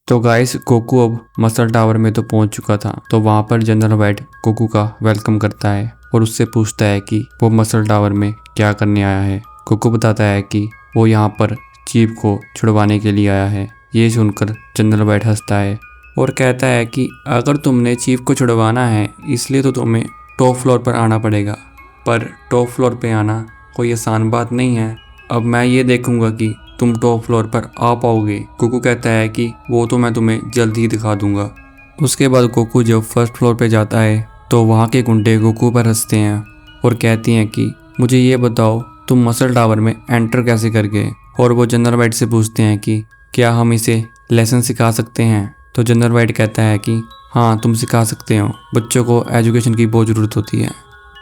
तो guys Goku अब muscle tower में तो पहुंच चुका था। तो वहां पर जनरल वाइट गोकू का वेलकम करता है और उससे पूछता है कि वो मसल टावर में क्या करने आया है। गोकू बताता है कि वो यहाँ पर चीफ को छुड़वाने के लिए आया है। ये सुनकर जनरल वाइट हंसता है और कहता है कि अगर तुमने चीफ को छुड़वाना है इसलिए तो तुम्हें टॉप फ्लोर पर आना पड़ेगा, पर टॉप फ्लोर पे आना कोई आसान बात नहीं है। अब मैं ये देखूंगा कि तुम टॉप फ्लोर पर आ पाओगे। गोकू कहता है कि वो तो मैं तुम्हें जल्द ही दिखा दूंगा। उसके बाद गोकू जब फर्स्ट फ्लोर पे जाता है तो वहाँ के गुंडे गोकू पर हंसते हैं और कहती हैं कि मुझे ये बताओ तुम मसल टावर में एंटर कैसे कर गए। और वो जनरल वाइट से पूछते हैं कि क्या हम इसे लेसन सिखा सकते हैं। तो जनरल वाइट कहता है कि हाँ तुम सिखा सकते हो, बच्चों को एजुकेशन की बहुत ज़रूरत होती है।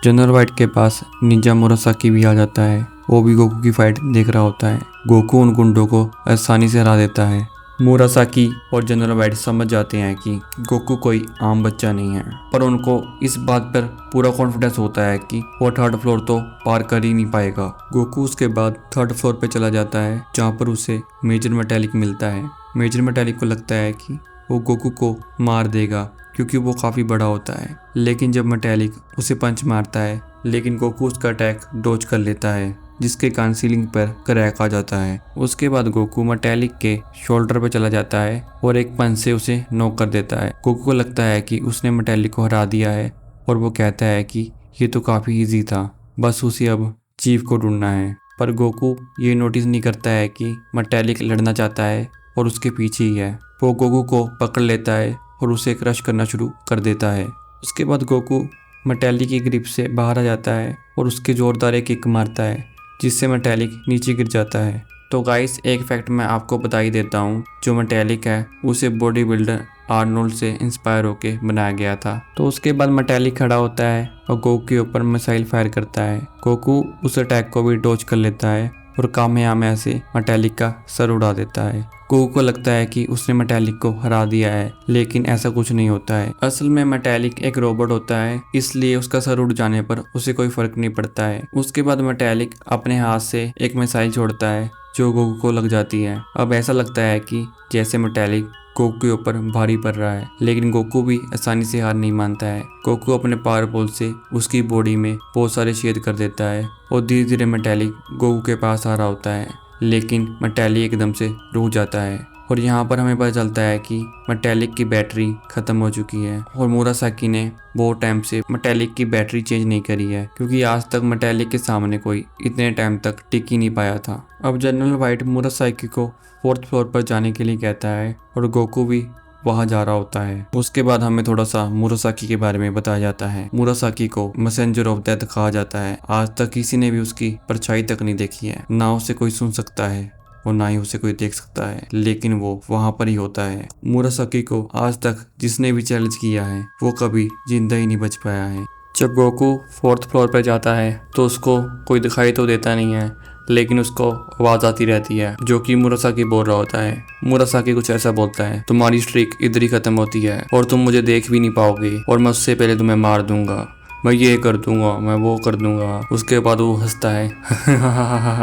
जनरल वाइट के पास निंजा मुरासाकी भी आ जाता है। वो भी गोकू की फाइट देख रहा होता है। गोकू उन गुंडों को आसानी से हरा देता है। मुरासाकी और जनरल वाइट समझ जाते हैं कि गोकू कोई आम बच्चा नहीं है, पर उनको इस बात पर पूरा कॉन्फिडेंस होता है कि वो थर्ड फ्लोर तो पार कर ही नहीं पाएगा। गोकू उसके बाद थर्ड फ्लोर पे चला जाता है जहाँ पर उसे मेजर मेटालिक मिलता है। मेजर मेटालिक को लगता है कि वो गोकू को मार देगा क्योंकि वो काफ़ी बड़ा होता है, लेकिन जब मेटालिक उसे पंच मारता है लेकिन गोकू उसका अटैक डॉज कर लेता है, जिसके कारण सीलिंग पर क्रैक आ जाता है। उसके बाद गोकू मेटालिक के शोल्डर पर चला जाता है और एक पंच से उसे नॉक कर देता है। गोकू को लगता है कि उसने मेटालिक को हरा दिया है और वो कहता है कि ये तो काफ़ी इजी था, बस उसे अब चीफ को ढूंढना है। पर गोकू ये नोटिस नहीं करता है कि मेटालिक लड़ना चाहता है और उसके पीछे ही है। वो गोकू को पकड़ लेता है और उसे क्रश करना शुरू कर देता है। उसके बाद गोकू मेटालिक की ग्रिप से बाहर आ जाता है और उसके जोरदार एक किक मारता है जिससे मेटालिक नीचे गिर जाता है। तो गाइस एक फैक्ट मैं आपको बता ही देता हूँ, जो मेटालिक है उसे बॉडी बिल्डर आर्नोल्ड से इंस्पायर होके बनाया गया था। तो उसके बाद मेटालिक खड़ा होता है और गोकू के ऊपर मिसाइल फायर करता है। गोकू उस अटैक को भी डॉज कर लेता है और कामयाब से मेटालिक का सर उड़ा देता है। गोकू को लगता है कि उसने मेटालिक को हरा दिया है, लेकिन ऐसा कुछ नहीं होता है। असल में मेटालिक एक रोबोट होता है, इसलिए उसका सर उड़ जाने पर उसे कोई फर्क नहीं पड़ता है। उसके बाद मेटालिक अपने हाथ से एक मिसाइल छोड़ता है जो गोकू को लग जाती है। अब ऐसा लगता है कि जैसे मेटालिक गोकू के ऊपर भारी पड़ रहा है, लेकिन गोकू भी आसानी से हार नहीं मानता है। गोकू अपने पावर बॉल से उसकी बॉडी में बहुत सारे छेद कर देता है और धीरे धीरे मेटालिक गोकू के पास आ रहा होता है, लेकिन मेटालिक एकदम से रुक जाता है। और यहाँ पर हमें पता चलता है कि मेटालिक की बैटरी खत्म हो चुकी है और मुरासाकी ने बहुत टाइम से मेटालिक की बैटरी चेंज नहीं करी है, क्योंकि आज तक मेटालिक के सामने कोई इतने टाइम तक टिक ही नहीं पाया था। अब जनरल वाइट मुरासाकी को फोर्थ फ्लोर पर जाने के लिए कहता है और गोकू भी वहां जा रहा होता है। उसके बाद हमें थोड़ा सा मुरासाकी के बारे में बताया जाता है। मुरासाकी को मैसेंजर ऑफ डेथ कहा जाता है। आज तक किसी ने भी उसकी परछाई तक नहीं देखी है, ना उसे कोई सुन सकता है और ना ही उसे कोई देख सकता है, लेकिन वो वहां पर ही होता है। मुरासाकी को आज तक जिसने भी चैलेंज किया है वो कभी जिंदा ही नहीं बच पाया है। जब गोकू फोर्थ फ्लोर पर जाता है तो उसको कोई दिखाई तो देता नहीं है, लेकिन उसको आवाज आती रहती है जो कि मुरासाकी बोल रहा होता है। मुरासाकी कुछ ऐसा बोलता है, तुम्हारी स्ट्रीक इधर ही खत्म होती है और तुम मुझे देख भी नहीं पाओगे और मैं उससे पहले तुम्हें मार दूंगा, मैं ये कर दूंगा, मैं वो कर दूंगा। उसके बाद वो हंसता है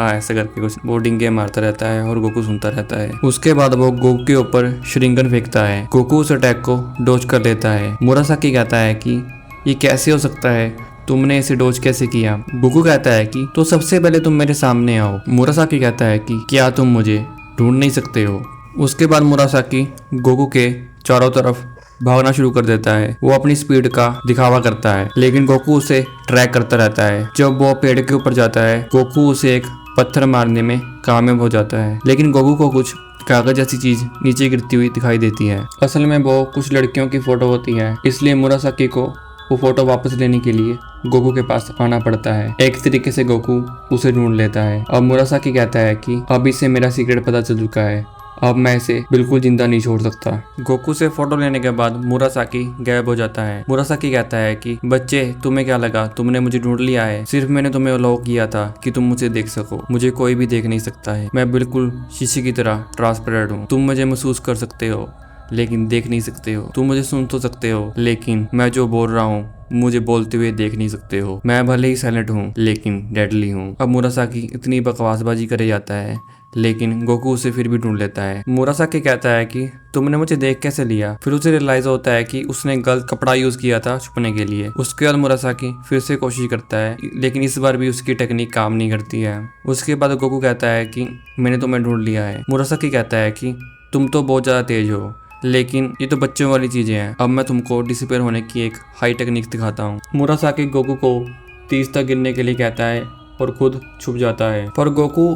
ऐसे करके कुछ वो डिंगे मारता रहता है और गोकू सुनता रहता है। उसके बाद वो गोकू के ऊपर श्रिंगन फेंकता है। गोकू उस अटैक को डॉज कर लेता है। मुरासाकी कहता है कि ये कैसे हो सकता है, तुमने इसे डॉज कैसे किया। गोकू कहता है कि तो सबसे पहले तुम मेरे सामने आओ। मुरासाकी कहता है कि क्या तुम मुझे ढूंढ नहीं सकते हो। उसके बाद मुरासाकी गोकू के चारों तरफ भागना शुरू कर देता है। वो अपनी स्पीड का दिखावा करता है, लेकिन गोकू उसे ट्रैक करता रहता है। जब वो पेड़ के ऊपर जाता है गोकू उसे एक पत्थर मारने में कामयाब हो जाता है, लेकिन गोकू को कुछ कागज जैसी चीज नीचे गिरती हुई दिखाई देती है। असल में वो कुछ लड़कियों की फोटो होती है, इसलिए मुरासाकी को वो फोटो वापस लेने के लिए गोकू के पास आना पड़ता है। एक तरीके से गोकू उसे ढूंढ लेता है। अब मुरासाकी कहता है कि अब इसे मेरा सीक्रेट पता चल चुका है, अब मैं इसे बिल्कुल जिंदा नहीं छोड़ सकता। गोकू से फोटो लेने के बाद मुरासाकी गायब हो जाता है। मुरासाकी कहता है कि बच्चे तुम्हें क्या लगा, तुमने मुझे ढूंढ लिया है, सिर्फ मैंने तुम्हें अलाउ किया था कि तुम मुझे देख सको। मुझे कोई भी देख नहीं सकता है, मैं बिल्कुल शीशे की तरह ट्रांसपेरेंट हूँ, तुम मुझे महसूस कर सकते हो, लेकिन देख नहीं सकते हो। तुम मुझे सुन तो सकते हो, लेकिन मैं जो बोल रहा हूँ मुझे बोलते हुए देख नहीं सकते हो। मैं भले ही साइलेंट हूँ लेकिन डेडली हूँ। अब मुरासाकी इतनी बकवासबाजी करे जाता है, लेकिन गोकू उसे फिर भी ढूंढ लेता है। मुरासाकी कहता है कि तुमने मुझे देख कैसे लिया। फिर उसे रियलाइज होता है कि उसने गलत कपड़ा यूज किया था छुपने के लिए। उसके बाद मुरासाकी फिर से कोशिश करता है, लेकिन इस बार भी उसकी टेक्निक काम नहीं करती है। उसके बाद गोकू कहता है कि मैंने तुम्हें ढूंढ लिया है। मुरासाकी कहता है कि तुम तो बहुत ज्यादा तेज हो, लेकिन ये तो बच्चों वाली चीजें हैं। अब मैं तुमको डिसअपीयर होने की एक हाई टेक्निक दिखाता हूँ। मुरासाकी गोकू को 30 तक गिनने के लिए कहता है और खुद छुप जाता है। पर गोकू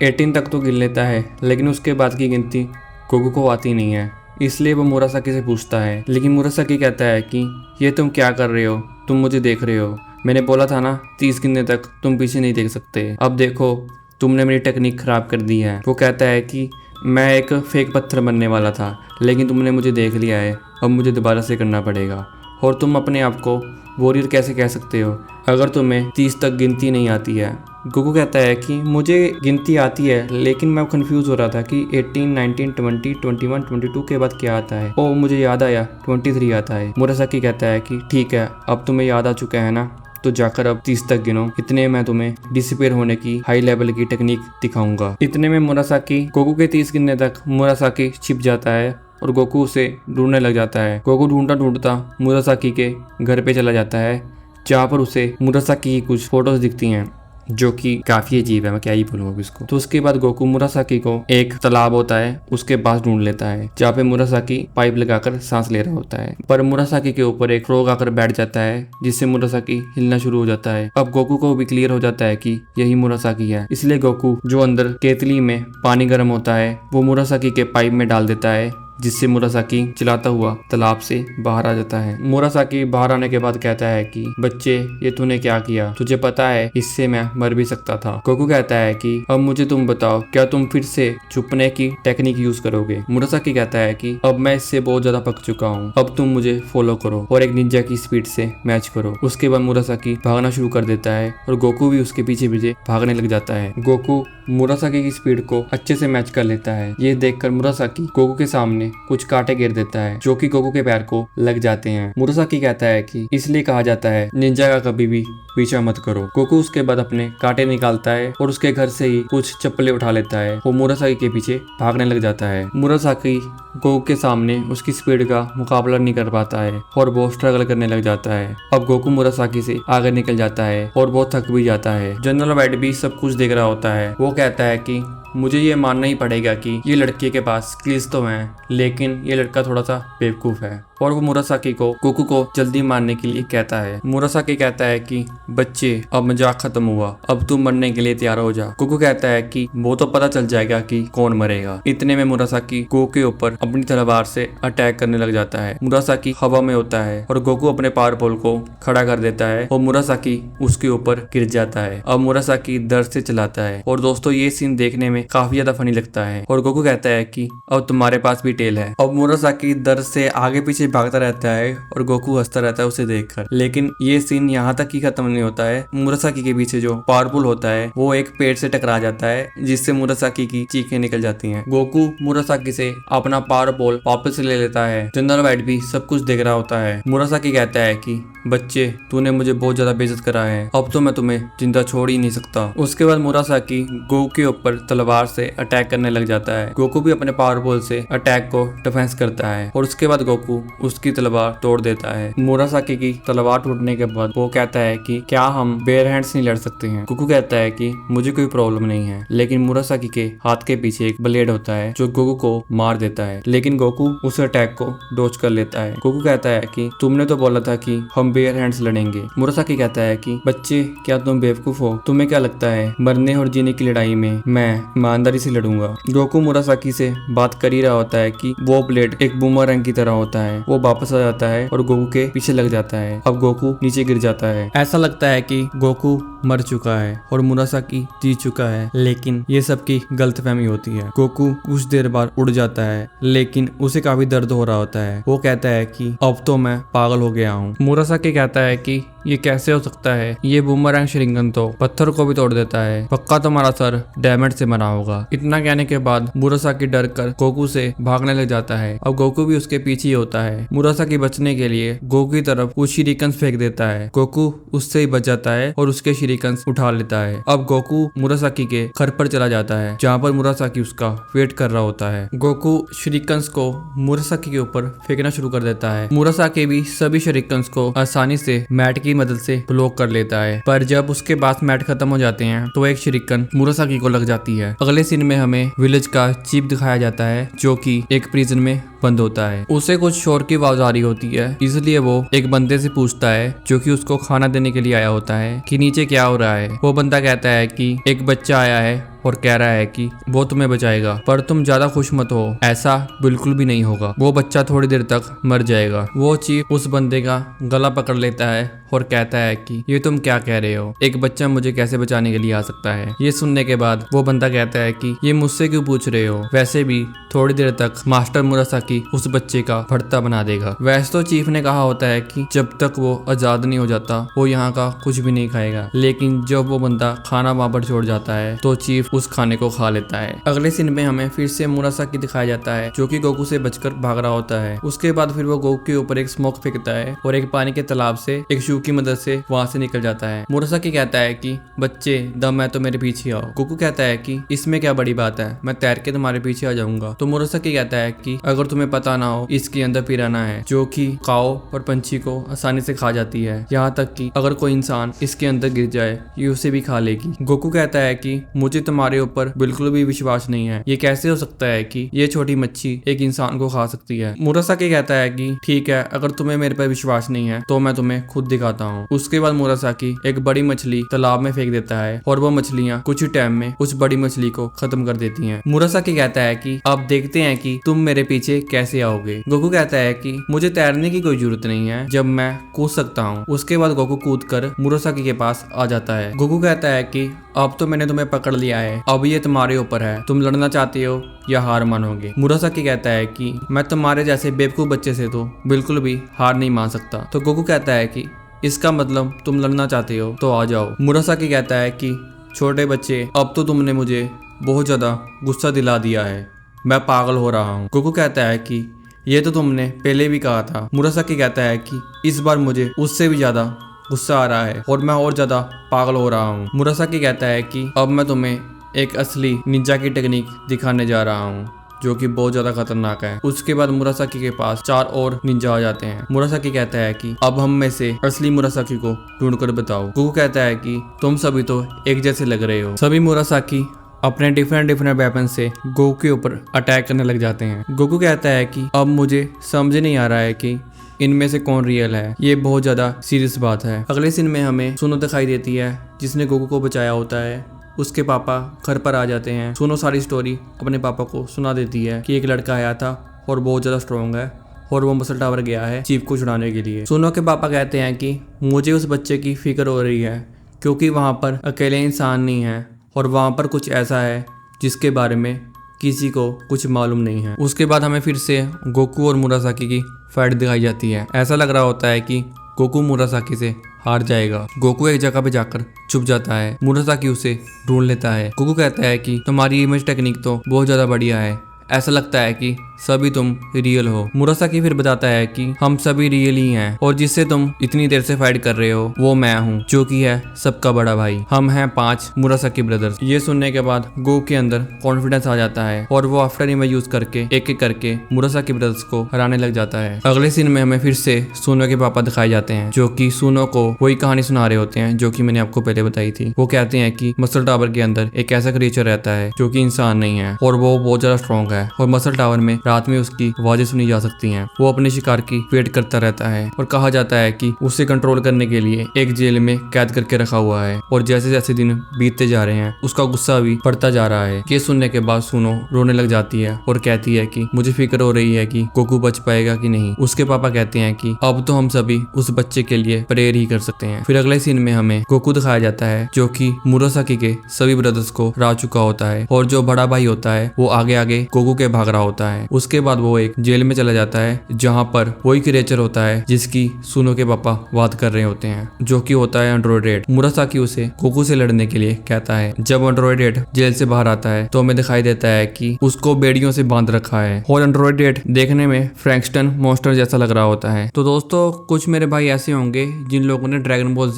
18 तक तो गिन लेता है, लेकिन उसके बाद की गिनती गोकू को आती नहीं है। इसलिए वो मुरासाकी से पूछता है, लेकिन मुरासाकी कहता है कि ये तुम क्या कर रहे हो, तुम मुझे देख रहे हो। मैंने बोला था ना 30 गिनने तक तुम पीछे नहीं देख सकते। अब देखो तुमने मेरी टेक्निक खराब कर दी है। वो कहता है कि मैं एक फेक पत्थर बनने वाला था, लेकिन तुमने मुझे देख लिया है। अब मुझे दोबारा से करना पड़ेगा। और तुम अपने आप को वॉरियर कैसे कह सकते हो अगर तुम्हें 30 तक गिनती नहीं आती है। गोकू कहता है कि मुझे गिनती आती है, लेकिन मैं कंफ्यूज हो रहा था कि 18, 19, 20, 21, 22 के बाद क्या आता है। ओ मुझे याद आया, 23 आता है। मुरासाकी कहता है कि ठीक है, अब तुम्हें याद आ चुका है ना, तो जाकर अब 30 तक गिनो। इतने मैं तुम्हें डिसअपीयर होने की हाई लेवल की टेक्निक दिखाऊंगा। इतने में मुरासाकी गोकू के 30 गिनने तक मुरासाकी छिप जाता है और गोकू उसे ढूंढने लग जाता है। गोकू ढूंढता ढूंढता मुरासाकी के घर पे चला जाता है, जहाँ पर उसे मुरासाकी की कुछ फोटोज दिखती हैं, जो कि काफी अजीब है। मैं क्या ही बोलूँ अब इसको। तो उसके बाद गोकू मुरासाकी को एक तालाब होता है उसके पास ढूंढ लेता है, जहाँ पे मुरासाकी पाइप लगाकर सांस ले रहा होता है। पर मुरासाकी के ऊपर एक फ्रॉग आकर बैठ जाता है, जिससे मुरासाकी हिलना शुरू हो जाता है। अब गोकू को भी क्लियर हो जाता है कि यही मुरासाकी है। इसलिए गोकू जो अंदर केतली में पानी गर्म होता है वो मुरासाकी के पाइप में डाल देता है, जिससे मुरासाकी चिल्लाता हुआ तालाब से बाहर आ जाता है। मुरासाकी बाहर आने के बाद कहता है कि बच्चे ये तूने क्या किया, तुझे पता है इससे मैं मर भी सकता था। गोकू कहता है कि अब मुझे तुम बताओ, क्या तुम फिर से छुपने की टेक्निक यूज करोगे। मुरासाकी कहता है कि अब मैं इससे बहुत ज्यादा पक चुका हूँ, अब तुम मुझे फॉलो करो और एक निंजा की स्पीड से मैच करो। उसके बाद मुरासाकी भागना शुरू कर देता है और गोकू भी उसके पीछे पीछे भागने लग जाता है। गोकू मुरासाकी की स्पीड को अच्छे से मैच कर लेता है। ये देखकर मुरासाकी गोकू के सामने कुछ कांटे गिर देता है, जो कि गोकू के पैर को लग जाते हैं। मुरासाकी कहता है कि इसलिए कहा जाता है निंजा का कभी भी पीछा मत करो। गोकू उसके बाद अपने कांटे निकालता है और उसके घर से ही कुछ चप्पलें उठा लेता है। वो मुरासाकी के पीछे भागने लग जाता है। मुरासाकी गोकू के सामने उसकी स्पीड का मुकाबला नहीं कर पाता है और वो स्ट्रगल करने लग जाता है। अब गोकू मुरासाकी से आगे निकल जाता है और वो थक भी जाता है। जनरल वाइट भी सब कुछ देख रहा होता है। वो कहता है कि मुझे ये मानना ही पड़ेगा कि ये लड़के के पास स्किल्स तो हैं, लेकिन ये लड़का थोड़ा सा बेवकूफ है। और वो मुरासाकी को गोकू को जल्दी मारने के लिए कहता है। मुरासाकी कहता है कि बच्चे अब मजाक खत्म हुआ, अब तुम मरने के लिए तैयार हो जा। गोकू कहता है कि वो तो पता चल जाएगा कि कौन मरेगा। इतने में मुरासाकी गोकू के ऊपर अपनी तलवार से अटैक करने लग जाता है। मुरासाकी हवा में होता है और गोकू अपने पावर पोल को खड़ा कर देता है और मुरासाकी उसके ऊपर गिर जाता है। अब मुरासाकी दर्द से चलाता है और दोस्तों ये सीन देखने में काफी ज्यादा फनी लगता है। और गोकू कहता है कि अब तुम्हारे पास भी टेल है। अब मुरासाकी दर्द से आगे पीछे भागता रहता है और गोकू हंसता रहता है उसे देखकर। लेकिन ये सीन यहाँ तक ही खत्म नहीं होता है। मुरासाकी के पीछे जो पावरफुल होता है वो एक पेड़ से टकरा जाता है, जिससे मुरासाकी की चीखें निकल जाती हैं। गोकू मुरासाकी से अपना पावर बॉल वापस ले लेता है। जनरल वाइट भी सब कुछ देख रहा होता है। मुरासाकी कहता है कि बच्चे तूने मुझे बहुत ज्यादा बेइज्जत करा है, अब तो मैं तुम्हें जिंदा छोड़ ही नहीं सकता। उसके बाद मुरासाकी गोकू के ऊपर तलवार से अटैक करने लग जाता है। गोकू भी अपने पावर बॉल से अटैक को डिफेंस करता है और उसके बाद गोकू उसकी तलवार तोड़ देता है। मुरासाकी की तलवार टूटने के बाद वो कहता है कि क्या हम बेयर हैंड्स नहीं लड़ सकते हैं। गोकू कहता है कि मुझे कोई प्रॉब्लम नहीं है, लेकिन मुरासाकी के हाथ के पीछे एक ब्लेड होता है जो गोकू को मार देता है, लेकिन गोकू उस अटैक को डॉज कर लेता है। गोकू कहता है कि तुमने तो बोला था कि हम बेयर हैंड्स लड़ेंगे। मुरासाकी कहता है कि बच्चे क्या तुम बेवकूफ हो, तुम्हें क्या लगता है मरने और जीने की लड़ाई में मैं ईमानदारी से लड़ूंगा। गोकू मुरासाकी से बात कर ही रहा होता है कि वो ब्लेड एक बूमरैंग की तरह होता है। वो वापस आ जाता है और गोकू के पीछे लग जाता है। अब गोकू नीचे गिर जाता है। ऐसा लगता है कि गोकू मर चुका है और मुरासाकी जीत चुका है, लेकिन ये सबकी गलतफहमी होती है। गोकू कुछ देर बाद उड़ जाता है, लेकिन उसे काफी दर्द हो रहा होता है। वो कहता है कि अब तो मैं पागल हो गया हूँ। मुरासाकी कहता है कि ये कैसे हो सकता है, ये बूमरैंग शरिंगन तो पत्थर को भी तोड़ देता है, पक्का तुम्हारा सर डैमेज से मरा होगा। इतना कहने के बाद मुरासाकी डर कर गोकू से भागने लग जाता है। अब गोकू भी उसके पीछे ही होता है। मुरासाकी बचने के लिए गोकू की तरफ कुछ शरिकन्स फेंक देता है। गोकू उससे ही बच जाता है और उसके शरिकन्स उठा लेता है। अब गोकू मुरासाकी के घर पर चला जाता है जहाँ पर मुरासाकी उसका वेट कर रहा होता है। गोकू शरिकन्स को मुरासाकी के ऊपर फेंकना शुरू कर देता है। मुरासाकी भी सभी शरिकन्स को आसानी से मैट की मदद से ब्लॉक कर लेता है, पर जब उसके पास मैट खत्म हो जाते हैं तो एक शरिकन मुरासाकी को लग जाती है। अगले सीन में हमें विलेज का चीफ दिखाया जाता है जो कि एक प्रिजन में बंद होता है। उसे कुछ शोर की आवाज आ रही होती है, इसलिए वो एक बंदे से पूछता है जो कि उसको खाना देने के लिए आया होता है कि नीचे क्या हो रहा है। वो बंदा कहता है कि एक बच्चा आया है और कह रहा है कि वो तुम्हें बचाएगा, पर तुम ज्यादा खुश मत हो, ऐसा बिल्कुल भी नहीं होगा, वो बच्चा थोड़ी देर तक मर जाएगा। वो चीफ उस बंदे का गला पकड़ लेता है और कहता है कि ये तुम क्या कह रहे हो, एक बच्चा मुझे कैसे बचाने के लिए आ सकता है। ये सुनने के बाद वो बंदा कहता है कि ये मुझसे क्यों पूछ रहे हो, वैसे भी थोड़ी देर तक मास्टर मुरासाकी उस बच्चे का भर्ता बना देगा। वैसे तो चीफ ने कहा होता है कि जब तक वो आजाद नहीं हो जाता वो यहाँ का कुछ भी नहीं खाएगा, लेकिन जब वो बंदा खाना वहां पर छोड़ जाता है तो चीफ उस खाने को खा लेता है। अगले सीन में हमें फिर से मुरासाकी दिखाया जाता है जो कि गोकू से बचकर भाग रहा होता है। उसके बाद फिर वो गोकू के ऊपर एक स्मोक फेंकता है और एक पानी के तालाब से एक शू की मदद से वहां से निकल जाता है। मुरासाकी कहता है कि बच्चे दम है तो मेरे पीछे आओ। गोकू कहता है कि इसमें क्या बड़ी बात है, मैं तैर के तुम्हारे पीछे आ जाऊंगा। तो मुरासाकी कहता है कि अगर तुम्हें पता ना हो इसके अंदर पिराना है जो कि काओ और पंछी को आसानी से खा जाती है, यहाँ तक कि अगर कोई इंसान इसके अंदर गिर जाए ये उसे भी खा लेगी। गोकू कहता है कि मुझे तुम्हारे ऊपर बिल्कुल भी विश्वास नहीं है, ये कैसे हो सकता है कि ये छोटी मच्छी एक इंसान को खा सकती है। मुरासाकी कहता है कि ठीक है, अगर तुम्हें मेरे पर विश्वास नहीं है तो मैं तुम्हें खुद दिखाता हूँ। उसके बाद मुरासाकी एक बड़ी मछली तालाब में फेंक देता है और वो मछलियाँ कुछ ही टाइम में उस बड़ी मछली को खत्म कर देती हैं। मुरासाकी कहता है कि अब देखते हैं कि तुम मेरे पीछे कैसे आओगे। गोकू कहता है कि मुझे तैरने की कोई जरूरत नहीं है, जब मैं कूद सकता हूँ। उसके बाद गोकू कूद कर मुरासाकी के पास आ जाता है। गोकू कहता है कि अब तो मैंने तुम्हें पकड़ लिया है, अब ये तुम्हारे ऊपर है, तुम लड़ना चाहते हो या हार मानोगे। मुरासाकी कहता है कि मैं तुम्हारे जैसे बेवकूफ बच्चे से तो बिल्कुल भी हार नहीं मान सकता। तो गोकू कहता है कि इसका मतलब तुम लड़ना चाहते हो तो आ जाओ। मुरासाकी कहता है कि छोटे बच्चे, अब तो तुमने मुझे बहुत ज्यादा गुस्सा दिला दिया है, मैं पागल हो रहा हूँ। गोकू कहता है कि ये तो तुमने पहले भी कहा था। मुरासाकी कहता है कि इस बार मुझे उससे भी ज्यादा गुस्सा आ रहा है और मैं और ज्यादा पागल हो रहा हूँ। मुरासाकी कहता है कि अब मैं तुम्हें एक असली निंजा की टेक्निक दिखाने जा रहा हूँ जो कि बहुत ज्यादा खतरनाक है। उसके बाद मुरासाकी के पास 4 और निंजा आ जाते हैं। मुरासाकी कहता है कि अब हम में से असली मुरासाकी को ढूंढ कर बताओ। गोकू कहता है कि तुम सभी तो एक जैसे लग रहे हो। सभी मुरासाकी अपने डिफरेंट वेपन से गोकू के ऊपर अटैक करने लग जाते हैं। गोकू कहता है कि अब मुझे समझ नहीं आ रहा है कि इनमें से कौन रियल है, ये बहुत ज्यादा सीरियस बात है। अगले सीन में हमें सुनो दिखाई देती है जिसने गोकू को बचाया होता है। उसके पापा घर पर आ जाते हैं। सुनो सारी स्टोरी अपने पापा को सुना देती है कि एक लड़का आया था और बहुत ज्यादा स्ट्रॉन्ग है और वो मसल टावर गया है चीफ को छुड़ाने के लिए। सुनो के पापा कहते हैं कि मुझे उस बच्चे की फिक्र हो रही है क्योंकि वहाँ पर अकेले इंसान नहीं है और वहाँ पर कुछ ऐसा है जिसके बारे में किसी को कुछ मालूम नहीं है। उसके बाद हमें फिर से गोकू और मुरासाकी की फाइट दिखाई जाती है। ऐसा लग रहा होता है कि गोकू मुरासाकी से हार जाएगा। गोकू एक जगह पे जाकर छुप जाता है। मुरासाकी उसे ढूंढ लेता है। गोकू कहता है कि तुम्हारी इमेज टेक्निक तो बहुत ज्यादा बढ़िया है, ऐसा लगता है कि सभी तुम रियल हो। मुरासाकी फिर बताता है कि हम सभी रियल ही हैं और जिससे तुम इतनी देर से फाइट कर रहे हो वो मैं हूँ जो कि है सबका बड़ा भाई। हम हैं 5 मुरासाकी ब्रदर्स। ये सुनने के बाद गोकू के अंदर कॉन्फिडेंस आ जाता है और वो आफ्टर इमेज यूज करके एक एक करके मुरासाकी ब्रदर्स को हराने लग जाता है। अगले सीन में हमें फिर से सुनो के पापा दिखाए जाते हैं जो कि सुनो को वही कहानी सुना रहे होते हैं जो कि मैंने आपको पहले बताई थी। वो कहते हैं कि मसल टावर के अंदर एक ऐसा क्रिएचर रहता है जो कि इंसान नहीं है और वो बहुत ज्यादा स्ट्रॉन्ग है और मसल टावर में रात में उसकी आवाजें सुनी जा सकती हैं। वो अपने शिकार की वेट करता रहता है और कहा जाता है कि उसे कंट्रोल करने के लिए एक जेल में कैद करके रखा हुआ है और जैसे जैसे दिन बीतते जा रहे हैं उसका गुस्सा भी बढ़ता जा रहा है। ये सुनने के बाद सुनो रोने लग जाती है और कहती है कि मुझे फिक्र हो रही है कि गोकू बच पाएगा कि नहीं। उसके पापा कहते हैं कि अब तो हम सभी उस बच्चे के लिए प्रेयर ही कर सकते हैं। फिर अगले सीन में हमें गोकू दिखाया जाता है जो कि मुरासाकी के सभी ब्रदर्स को हरा चुका होता है और जो बड़ा भाई होता है वो आगे आगे गोकू गोकू के भाग रहा होता है। उसके बाद वो एक जेल में चला जाता है जहाँ पर वही क्रिएचर होता है जिसकी सुनो के पापा बात कर रहे होते हैं, जो कि होता है एंड्रॉइड 8। मुरासाकी उसे गोकू से लड़ने के लिए कहता है। जब एंड्रॉइड 8 जेल से बाहर आता है तो हमें दिखाई देता है कि उसको बेड़ियों से बांध रखा है और एंड्रॉइड 8 देखने में फ्रैंकस्टन मॉन्स्टर जैसा लग रहा होता है। तो दोस्तों कुछ मेरे भाई ऐसे होंगे जिन लोगों ने ड्रैगन बॉल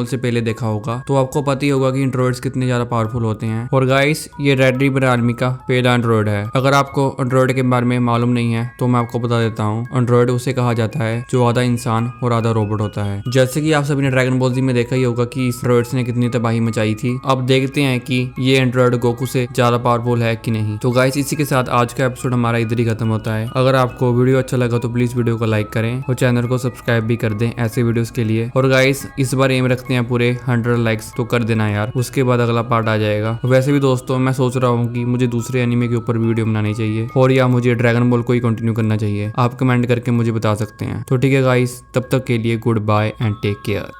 से पहले देखा होगा, तो आपको पता ही होगा कि एंड्रॉइड्स कितने ज्यादा पावरफुल होते हैं। और गाइस ये रेड रिबन आर्मी का पहला एंड्रॉइड है। अगर आपको एंड्रॉइड के बारे में मालूम नहीं है तो मैं आपको बता देता हूँ। एंड्रॉइड उसे कहा जाता है जो आधा इंसान और आधा रोबोट होता है। जैसे कि आप सभी ने ड्रैगन बॉल में देखा ही होगा कि इस एंड्रॉइड्स ने कितनी तबाही मचाई थी। अब देखते हैं कि ये एंड्रॉइड गोकू से ज्यादा पावरफुल है कि नहीं। तो गाइस इसी के साथ आज का एपिसोड हमारा इधर ही खत्म होता है। अगर आपको वीडियो अच्छा लगा तो प्लीज वीडियो को लाइक करें और चैनल को सब्सक्राइब भी कर दें ऐसे वीडियोस के लिए। और गाइस इस बार एम रखते हैं पूरे 100 लाइक्स, तो कर देना यार, उसके बाद अगला पार्ट आ जाएगा। वैसे भी दोस्तों मैं सोच रहा हूँ कि मुझे दूसरे एनिमे के ऊपर वीडियो बनानी चाहिए और या मुझे ड्रैगन बॉल को ही कंटिन्यू करना चाहिए। आप कमेंट करके मुझे बता सकते हैं। तो ठीक है गाइस, तब तक के लिए goodbye and take care.